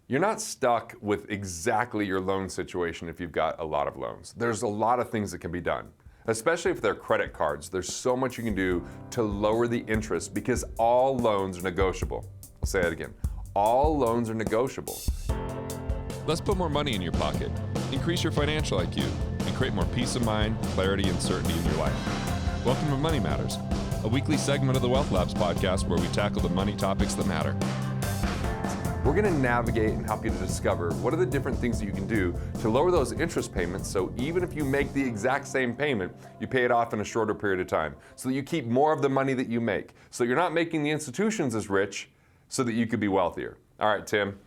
You're not stuck with exactly your loan situation if you've got a lot of loans. There's a lot of things that can be done, especially if they're credit cards. There's so much you can do to lower the interest because all loans are negotiable. I'll say that again. All loans are negotiable. Let's put more money in your pocket, increase your financial IQ, and create more peace of mind, clarity, and certainty in your life. Welcome to Money Matters, a weekly segment of the Wealth Labs podcast where we tackle the money topics that matter. We're going to navigate and help you to discover what are the different things that you can do to lower those interest payments so even if you make the exact same payment, you pay it off in a shorter period of time so that you keep more of the money that you make. So you're not making the institutions as rich so that you could be wealthier. All right, Tim,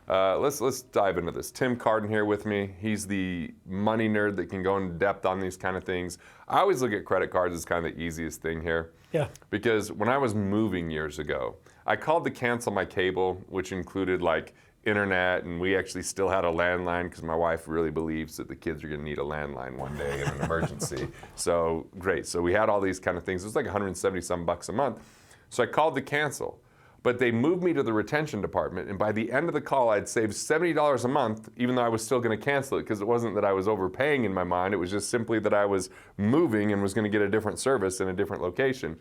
let's dive into this. Tim Carden here with me. He's the money nerd that can go in depth on these kind of things. I always look at credit cards as kind of the easiest thing here. Yeah. Because when I was moving years ago, I called to cancel my cable, which included like internet, and we actually still had a landline because my wife really believes that the kids are going to need a landline one day in an emergency. So great. So we had all these kind of things. It was like 170 some bucks a month. So I called to cancel, but they moved me to the retention department. And by the end of the call, I'd saved $70 a month, even though I was still going to cancel it because it wasn't that I was overpaying in my mind. It was just simply that I was moving and was going to get a different service in a different location.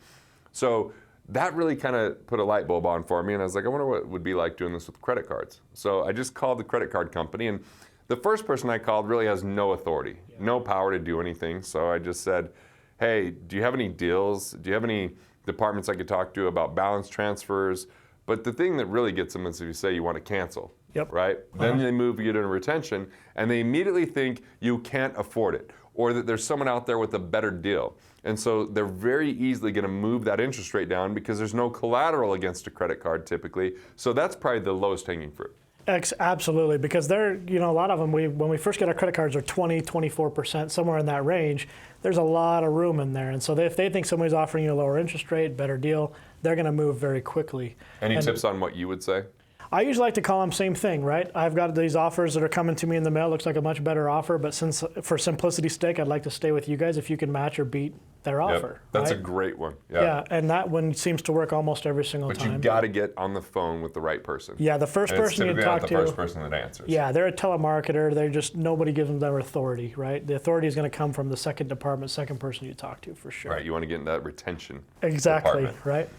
So that really kind of put a light bulb on for me, and I was like, I wonder what it would be like doing this with credit cards. So I just called the credit card company, and the first person I called really has no authority, no power to do anything. So I just said, hey, do you have any deals? Do you have any departments I could talk to about balance transfers? But the thing that really gets them is if you say you want to cancel, right? Then they move you to retention, and they immediately think you can't afford it, or that there's someone out there with a better deal. And so they're very easily going to move that interest rate down because there's no collateral against a credit card typically. So that's probably the lowest hanging fruit. Absolutely, because they're, a lot of them, when we first get our credit cards are 20, 24%, somewhere in that range. There's a lot of room in there. And so if they think somebody's offering you a lower interest rate, better deal, they're going to move very quickly. Any tips on what you would say? I usually like to call them same thing, right? I've got these offers that are coming to me in the mail. Looks like a much better offer, but since for simplicity's sake, I'd like to stay with you guys if you can match or beat their offer. That's right? a great one. Yeah, and that one seems to work almost every single time. But you got to get on the phone with the right person. Yeah, the first person you talk to. It's typically not the first person that answers. Yeah, they're a telemarketer. They're just, nobody gives them their authority, right? The authority is going to come from the second department, second person you talk to, for sure. Right, you want to get in that retention department. Right.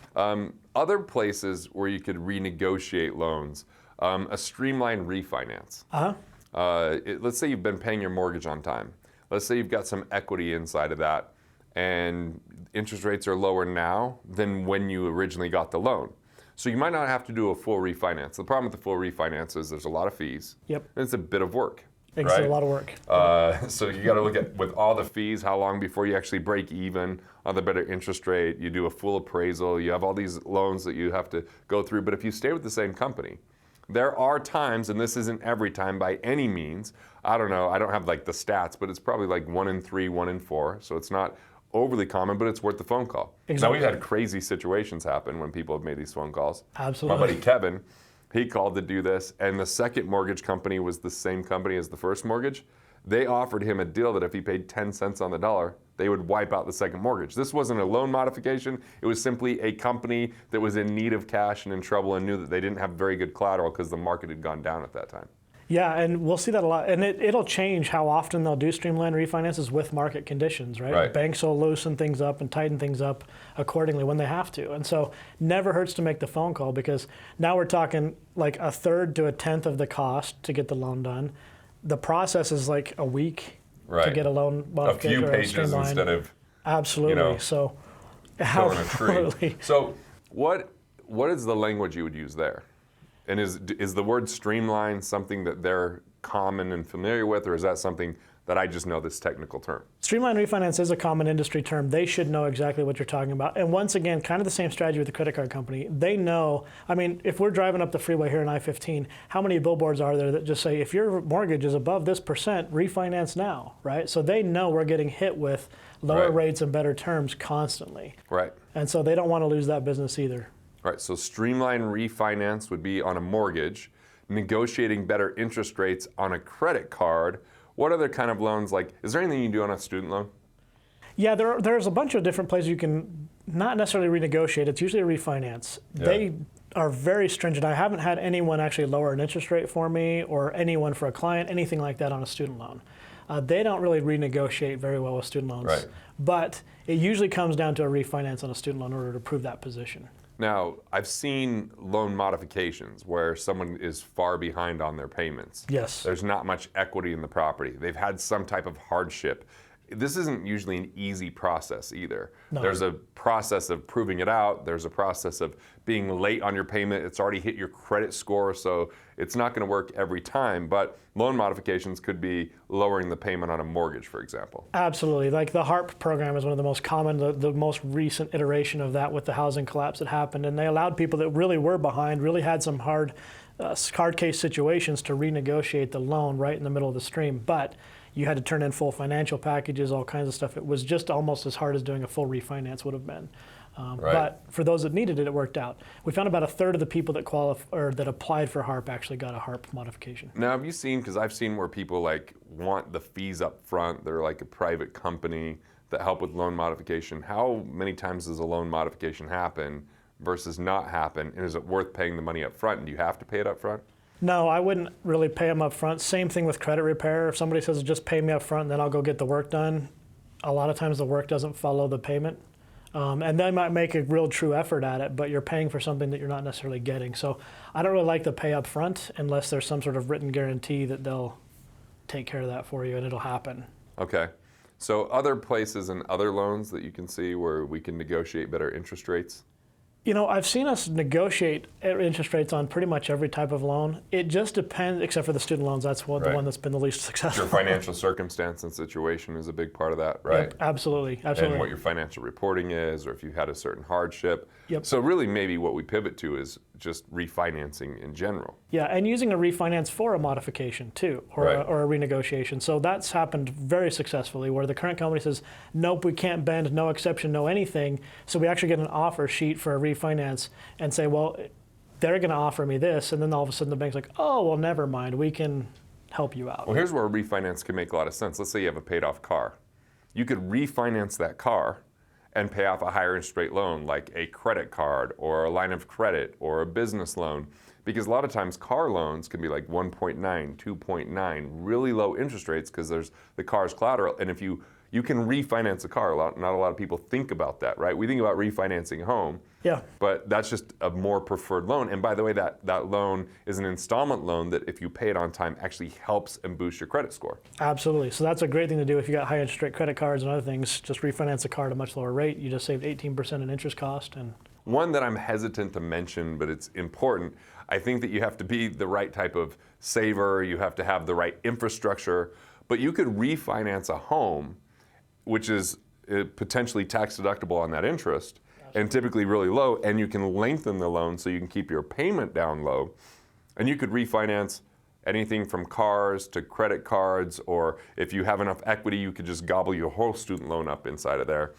Other places where you could renegotiate loans. A streamlined refinance. Let's say you've been paying your mortgage on time. Let's say you've got some equity inside of that, and interest rates are lower now than when you originally got the loan. So you might not have to do a full refinance. The problem with the full refinance is there's a lot of fees. Yep. And it's a bit of work. It's a lot of work. So you got to look at, with all the fees, how long before you actually break even on the better interest rate. You do a full appraisal. You have all these loans that you have to go through. But if you stay with the same company, there are times, and this isn't every time by any means, I don't know, I don't have like the stats, but it's probably like 1 in 3, 1 in 4. So it's not overly common, but it's worth the phone call. Exactly. Now, we've had crazy situations happen when people have made these phone calls. Absolutely. My buddy Kevin, he called to do this, and the second mortgage company was the same company as the first mortgage. They offered him a deal that if he paid 10 cents on the dollar, they would wipe out the second mortgage. This wasn't a loan modification. It was simply a company that was in need of cash and in trouble and knew that they didn't have very good collateral because the market had gone down at that time. Yeah, and we'll see that a lot. And it'll change how often they'll do streamlined refinances with market conditions, right? Banks will loosen things up and tighten things up accordingly when they have to. And so never hurts to make the phone call because now we're talking like a third to a tenth of the cost to get the loan done. The process is like a week to get a loan modification. A few pages instead of absolutely. So killing a tree. So what is the language you would use there? And is the word streamline something that they're common and familiar with, or is that something that I just know this technical term? Streamlined refinance is a common industry term. They should know exactly what you're talking about. And once again, kind of the same strategy with the credit card company. They know, I mean, if we're driving up the freeway here in I-15, how many billboards are there that just say, if your mortgage is above this percent, refinance now, right? So they know we're getting hit with lower rates and better terms constantly. Right. And so they don't want to lose that business either. Right, so streamlined refinance would be on a mortgage, negotiating better interest rates on a credit card. What other kind of loans, like, is there anything you can do on a student loan? Yeah, there's a bunch of different places you can not necessarily renegotiate. It's usually a refinance. Yeah. are very stringent. I haven't had anyone actually lower an interest rate for me or anyone for a client, anything like that on a student loan. They don't really renegotiate very well with student loans. Right. But it usually comes down to a refinance on a student loan in order to prove that position. Now, I've seen loan modifications where someone is far behind on their payments. Yes. There's not much equity in the property. They've had some type of hardship. This isn't usually an easy process either. No. There's a process of proving it out. There's a process of being late on your payment. It's already hit your credit score, so it's not going to work every time. But loan modifications could be lowering the payment on a mortgage, for example. Absolutely. Like the HARP program is one of the most common, the most recent iteration of that with the housing collapse that happened. And they allowed people that really were behind, really had some hard case situations to renegotiate the loan right in the middle of the stream. But you had to turn in full financial packages, all kinds of stuff. It was just almost as hard as doing a full refinance would have been. Right. But for those that needed it, it worked out. We found about a third of the people that applied for HARP actually got a HARP modification. Now, have you seen, because I've seen where people like want the fees up front, they're like a private company that help with loan modification. How many times does a loan modification happen versus not happen? And is it worth paying the money up front? And do you have to pay it up front? No, I wouldn't really pay them up front. Same thing with credit repair. If somebody says, just pay me up front and then I'll go get the work done, a lot of times the work doesn't follow the payment. And they might make a real true effort at it, but you're paying for something that you're not necessarily getting. So I don't really like the pay up front unless there's some sort of written guarantee that they'll take care of that for you and it'll happen. Okay. So other places and other loans that you can see where we can negotiate better interest rates? You know, I've seen us negotiate interest rates on pretty much every type of loan. It just depends, except for the student loans. That's the one that's been the least successful. Your financial circumstance and situation is a big part of that, right? Yep, absolutely, absolutely. And what your financial reporting is, or if you had a certain hardship. Yep. So really maybe what we pivot to is just refinancing in general. Yeah, and using a refinance for a modification too, or a renegotiation. So that's happened very successfully where the current company says, nope, we can't bend, no exception, no anything. So we actually get an offer sheet for a refinance and say, well, they're going to offer me this. And then all of a sudden the bank's like, oh, well, never mind. We can help you out. Well, here's where a refinance can make a lot of sense. Let's say you have a paid off car. You could refinance that car and pay off a higher interest rate loan like a credit card or a line of credit or a business loan. Because a lot of times car loans can be like 1.9, 2.9, really low interest rates because there's the car's collateral. And if you can refinance a car, not a lot of people think about that, right? We think about refinancing a home, but that's just a more preferred loan. And by the way, that loan is an installment loan that if you pay it on time actually helps and boosts your credit score. Absolutely. So that's a great thing to do if you got high interest rate credit cards and other things. Just refinance a car at a much lower rate. You just saved 18% in interest cost. And one that I'm hesitant to mention, but it's important, I think that you have to be the right type of saver, you have to have the right infrastructure, but you could refinance a home, which is potentially tax deductible on that interest, and typically really low, and you can lengthen the loan so you can keep your payment down low. And you could refinance anything from cars to credit cards, or if you have enough equity, you could just gobble your whole student loan up inside of there.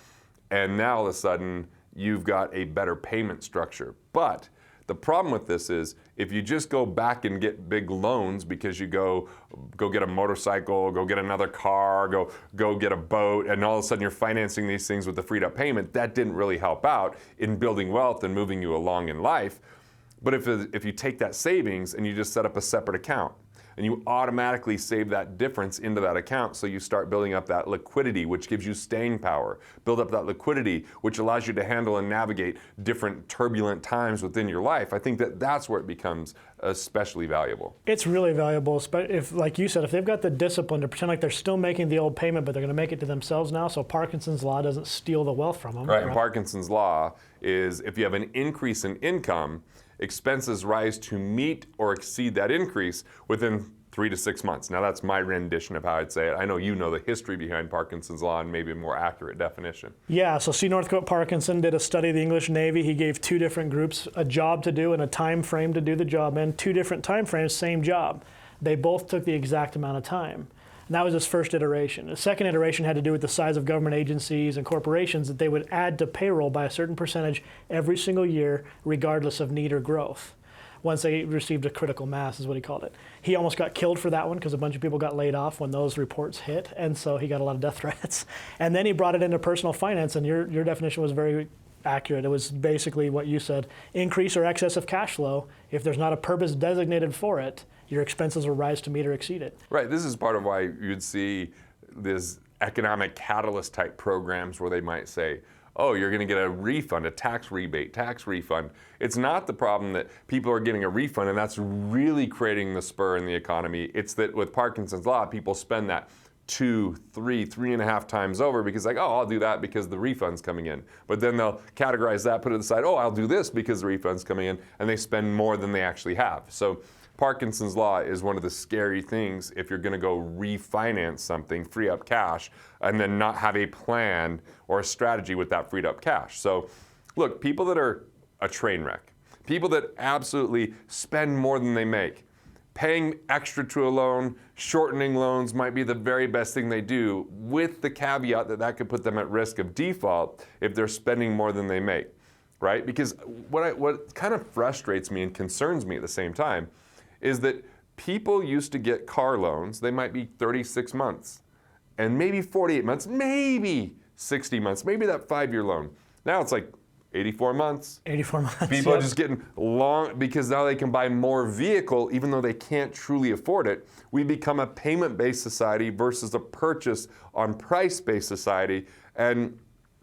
And now all of a sudden, you've got a better payment structure. But the problem with this is if you just go back and get big loans because you go get a motorcycle, go get another car, go get a boat, and all of a sudden you're financing these things with the freed up payment, that didn't really help out in building wealth and moving you along in life. But if you take that savings and you just set up a separate account, and you automatically save that difference into that account, so you start building up that liquidity, which gives you staying power. Build up that liquidity, which allows you to handle and navigate different turbulent times within your life. I think that's where it becomes especially valuable. It's really valuable, if, like you said, if they've got the discipline to pretend like they're still making the old payment, but they're going to make it to themselves now, so Parkinson's law doesn't steal the wealth from them. Right, and Parkinson's law is if you have an increase in income, expenses rise to meet or exceed that increase within 3 to 6 months. Now that's my rendition of how I'd say it. I know you know the history behind Parkinson's law and maybe a more accurate definition. Yeah, so C. Northcote Parkinson did a study of the English Navy. He gave 2 different groups a job to do and a time frame to do the job in. 2 different time frames, same job. They both took the exact amount of time. And that was his first iteration. The second iteration had to do with the size of government agencies and corporations that they would add to payroll by a certain percentage every single year, regardless of need or growth. Once they received a critical mass is what he called it. He almost got killed for that one because a bunch of people got laid off when those reports hit, and so he got a lot of death threats. And then he brought it into personal finance, and your definition was very accurate. It was basically what you said: increase or excess of cash flow. If there's not a purpose designated for it, your expenses will rise to meet or exceed it. Right. This is part of why you'd see this economic catalyst type programs where they might say, oh, you're going to get a refund, a tax rebate, tax refund. It's not the problem that people are getting a refund and that's really creating the spur in the economy. It's that with Parkinson's law, people spend that 2, 3, 3.5 times over because like, oh, I'll do that because the refund's coming in. But then they'll categorize that, put it aside, oh, I'll do this because the refund's coming in, and they spend more than they actually have. So Parkinson's law is one of the scary things if you're going to go refinance something, free up cash, and then not have a plan or a strategy with that freed up cash. So look, people that are a train wreck, people that absolutely spend more than they make, paying extra to a loan, shortening loans might be the very best thing they do, with the caveat that that could put them at risk of default if they're spending more than they make, right? Because what kind of frustrates me and concerns me at the same time is that people used to get car loans, they might be 36 months, and maybe 48 months, maybe 60 months, maybe that 5-year loan. Now it's like 84 months. 84 months. People are just getting long because now they can buy more vehicle even though they can't truly afford it. We become a payment-based society versus a purchase on price-based society. And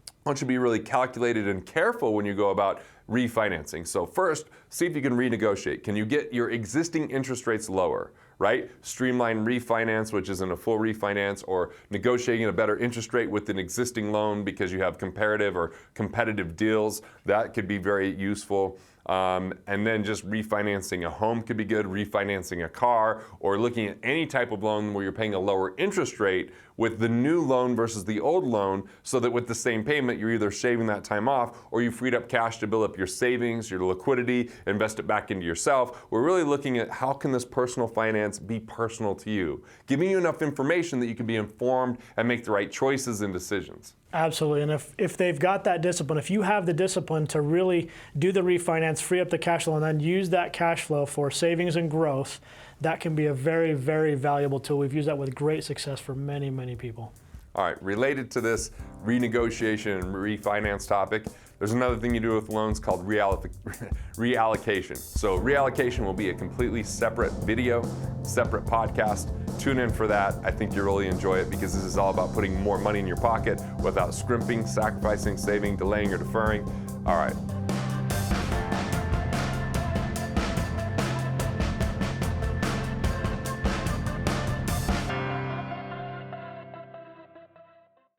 I want you to be really calculated and careful when you go about refinancing. So first, see if you can renegotiate. Can you get your existing interest rates lower, right? Streamlined Refinance, which isn't a full refinance, or negotiating a better interest rate with an existing loan because you have comparative or competitive deals. That could be very useful. And then just refinancing a home could be good, refinancing a car, or looking at any type of loan where you're paying a lower interest rate with the new loan versus the old loan, so that with the same payment, you're either shaving that time off or you freed up cash to build up your savings, your liquidity, invest it back into yourself. We're really looking at how can this personal finance be personal to you, giving you enough information that you can be informed and make the right choices and decisions. Absolutely, and if they've got that discipline, if you have the discipline to really do the refinance, free up the cash flow, and then use that cash flow for savings and growth, that can be a very, very valuable tool. We've used that with great success for many, many people. All right, related to this renegotiation and refinance topic, there's another thing you do with loans called reallocation. So reallocation will be a completely separate video, separate podcast. Tune in for that. I think you'll really enjoy it because this is all about putting more money in your pocket without scrimping, sacrificing, saving, delaying, or deferring. All right,